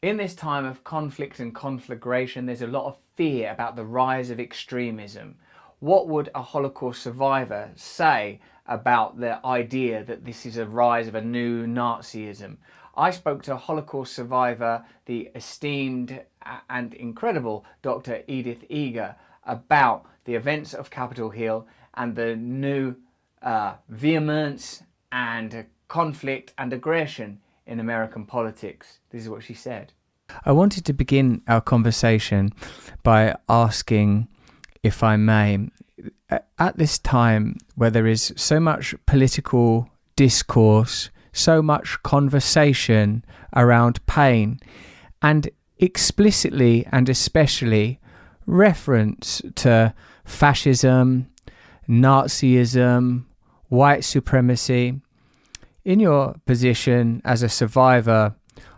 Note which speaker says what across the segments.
Speaker 1: In this time of conflict and conflagration, there's a lot of fear about the rise of extremism. What would a Holocaust survivor say about the idea that this is a rise of a new Nazism? I spoke to a Holocaust survivor, the esteemed and incredible Dr. Edith Eger, about the events of Capitol Hill and the new vehemence and conflict and aggression in American politics. This is what she said. I wanted to begin our conversation by asking, if I may, at this time where there is so much political discourse, so much conversation around pain, and explicitly and especially reference to fascism, Nazism, white supremacy, in your position as a survivor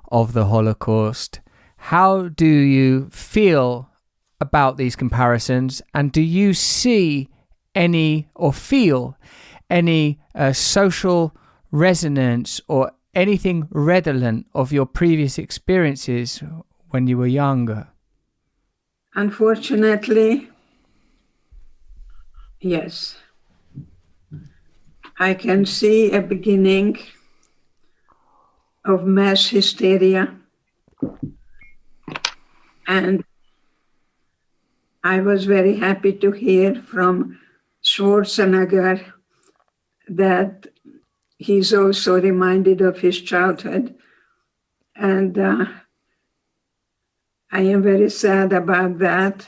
Speaker 1: of the Holocaust, how do you feel about these comparisons, and do you see any or feel any social resonance or anything redolent of your previous experiences when you were younger?
Speaker 2: Unfortunately, yes. I can see a beginning of mass hysteria. And I was very happy to hear from Schwarzenegger that he's also reminded of his childhood. And I am very sad about that,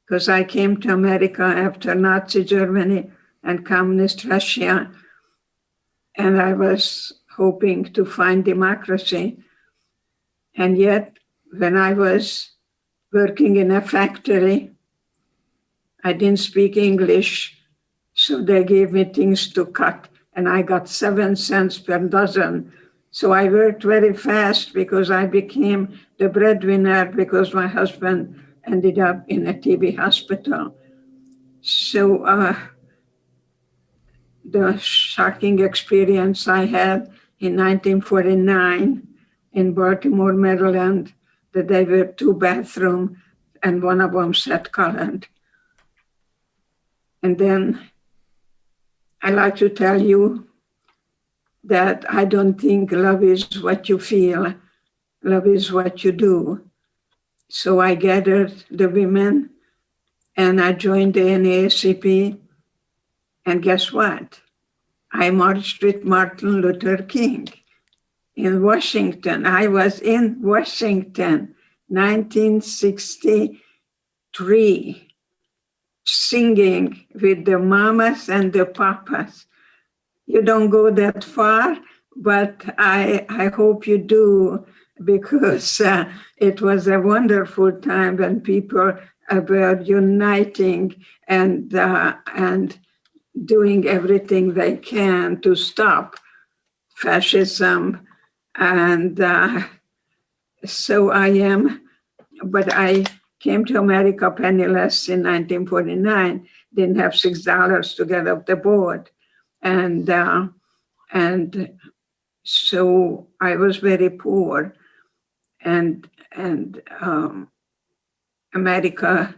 Speaker 2: because I came to America after Nazi Germany and communist Russia, and I was hoping to find democracy. And yet, when I was working in a factory, I didn't speak English, so they gave me things to cut, and I got 7 cents per dozen. So I worked very fast because I became the breadwinner, because my husband ended up in a TB hospital. So the shocking experience I had in 1949 in Baltimore, Maryland, that there were 2 bathrooms and one of them set colored. And then I like to tell you that I don't think love is what you feel, love is what you do. So I gathered the women and I joined the NAACP. And guess what? I marched with Martin Luther King in Washington. I was in Washington, 1963, singing with the mamas and the papas. You don't go that far, but I hope you do, because it was a wonderful time when people were uniting and doing everything they can to stop fascism. And so but I came to America penniless in 1949, didn't have $6 to get off the board. And so I was very poor. And America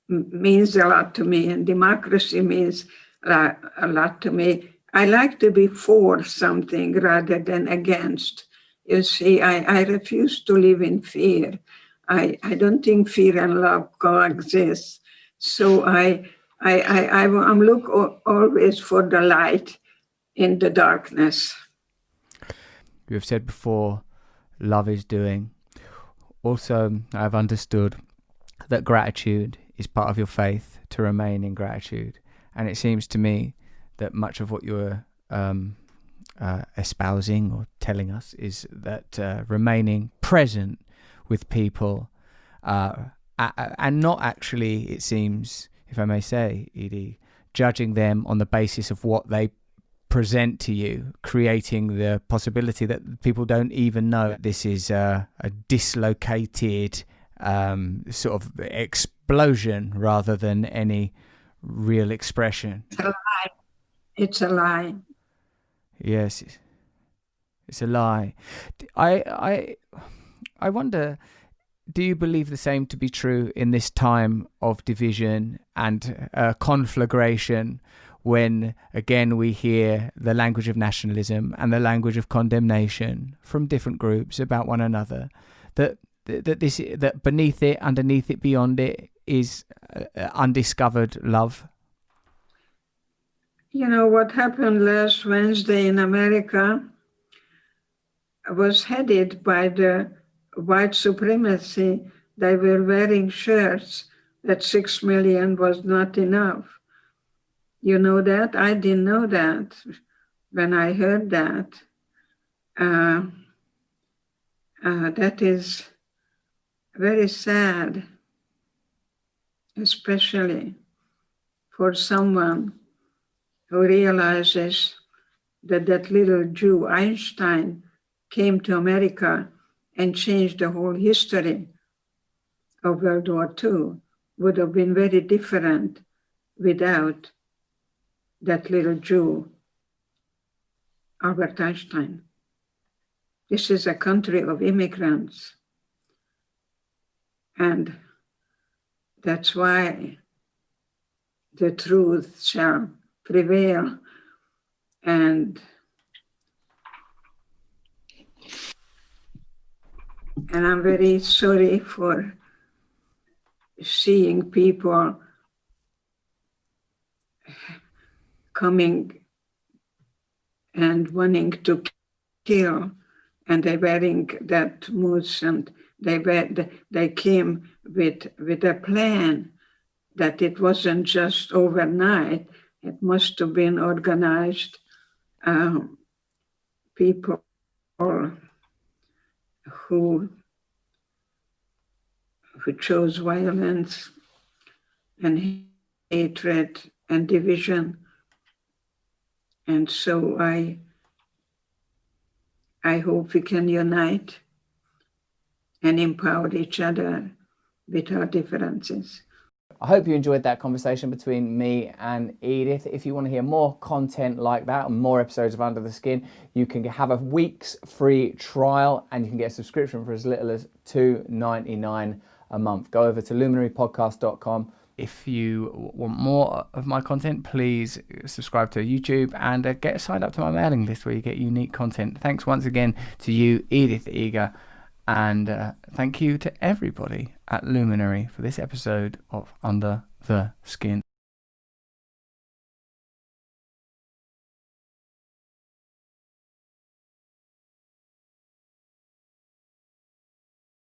Speaker 2: means a lot to me, and democracy means a lot to me. I like to be for something rather than against. You see, I refuse to live in fear. I don't think fear and love coexist. So I'm look always for the light in the darkness.
Speaker 1: You have said before, love is doing. Also, I've understood that gratitude is part of your faith, to remain in gratitude. And it seems to me that much of what you're espousing or telling us is that remaining present with people and not actually, it seems, if I may say, Edie, judging them on the basis of what they present to you, creating the possibility that people don't even know this is a dislocated sort of explosion rather than any real expression.
Speaker 2: It's a lie. It's a lie.
Speaker 1: Yes, it's a lie. I wonder, do you believe the same to be true in this time of division and conflagration, when again we hear the language of nationalism and the language of condemnation from different groups about one another, that beneath it, underneath it, beyond it is undiscovered love?
Speaker 2: You know, what happened last Wednesday in America was headed by the white supremacy. They were wearing shirts that 6 million was not enough. You know that? I didn't know that when I heard that. That is very sad, especially for someone who realizes that that little Jew, Einstein, came to America and changed the whole history of World War II, would have been very different without that little Jew, Albert Einstein. This is a country of immigrants. And that's why the truth shall prevail. And I'm very sorry for seeing people coming and wanting to kill, and they're wearing that moose, and they came with a plan that it wasn't just overnight. It must have been organized. People who chose violence and hatred and division. And so I hope we can unite and empower each other with our differences.
Speaker 1: I hope you enjoyed that conversation between me and Edith. If you want to hear more content like that and more episodes of Under the Skin, you can have a week's free trial, and you can get a subscription for as little as $2.99 a month. Go over to luminarypodcast.com. If you want more of my content, please subscribe to YouTube and get signed up to my mailing list where you get unique content. Thanks once again to you, Edith Eger, and thank you to everybody at Luminary for this episode of Under the Skin.